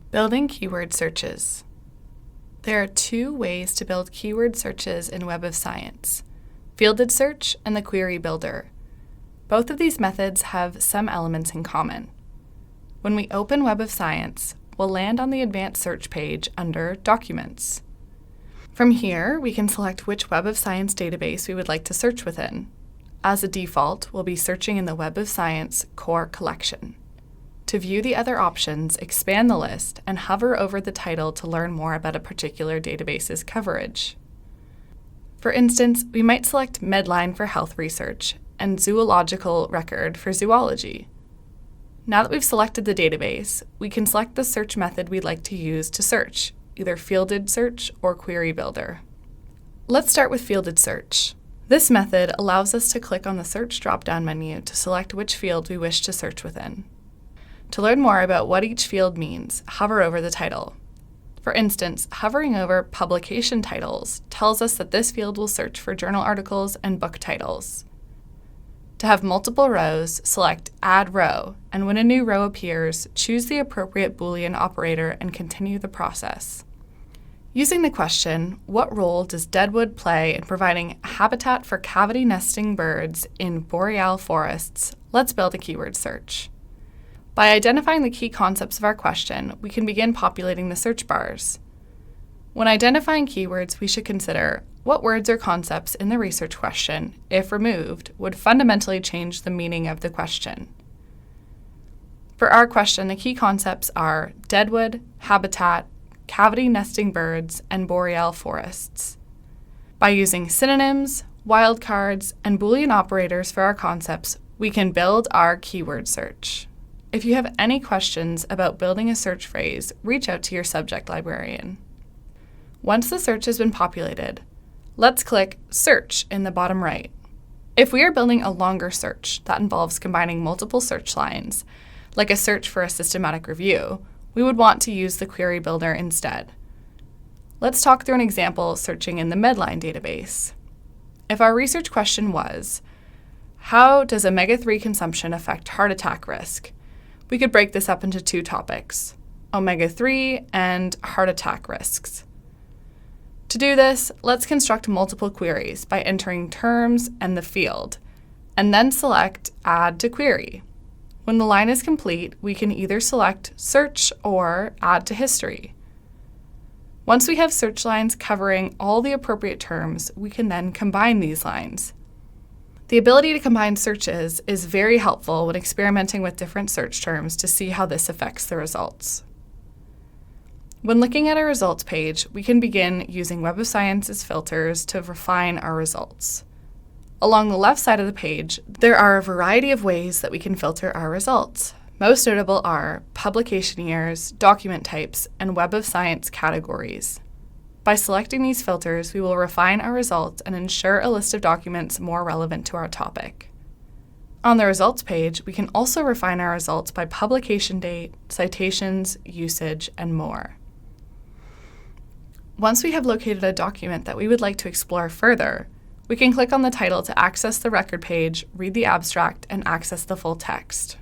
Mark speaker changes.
Speaker 1: Building keyword searches. There are two ways to build keyword searches in Web of Science: Fielded Search and the Query Builder. Both of these methods have some elements in common. When we open Web of Science, we'll land on the Advanced Search page under Documents. From here, we can select which Web of Science database we would like to search within. As a default, we'll be searching in the Web of Science core collection. To view the other options, expand the list and hover over the title to learn more about a particular database's coverage. For instance, we might select Medline for health research and Zoological Record for zoology. Now that we've selected the database, we can select the search method we'd like to use to search, either Fielded Search or Query Builder. Let's start with Fielded Search. This method allows us to click on the Search drop-down menu to select which field we wish to search within. To learn more about what each field means, hover over the title. For instance, hovering over Publication Titles tells us that this field will search for journal articles and book titles. To have multiple rows, select Add Row, and when a new row appears, choose the appropriate Boolean operator and continue the process. Using the question, what role does deadwood play in providing habitat for cavity nesting birds in boreal forests, let's build a keyword search. By identifying the key concepts of our question, we can begin populating the search bars. When identifying keywords, we should consider what words or concepts in the research question, if removed, would fundamentally change the meaning of the question. For our question, the key concepts are deadwood, habitat, cavity nesting birds, and boreal forests. By using synonyms, wildcards, and Boolean operators for our concepts, we can build our keyword search. If you have any questions about building a search phrase, reach out to your subject librarian. Once the search has been populated, let's click Search in the bottom right. If we are building a longer search that involves combining multiple search lines, like a search for a systematic review, we would want to use the Query Builder instead. Let's talk through an example searching in the Medline database. If our research question was, how does omega-3 consumption affect heart attack risk? We could break this up into two topics, omega-3 and heart attack risks. To do this, let's construct multiple queries by entering terms and the field, and then select Add to Query. When the line is complete, we can either select Search or Add to History. Once we have search lines covering all the appropriate terms, we can then combine these lines. The ability to combine searches is very helpful when experimenting with different search terms to see how this affects the results. When looking at our results page, we can begin using Web of Science's filters to refine our results. Along the left side of the page, there are a variety of ways that we can filter our results. Most notable are publication years, document types, and Web of Science categories. By selecting these filters, we will refine our results and ensure a list of documents more relevant to our topic. On the results page, we can also refine our results by publication date, citations, usage, and more. Once we have located a document that we would like to explore further, we can click on the title to access the record page, read the abstract, and access the full text.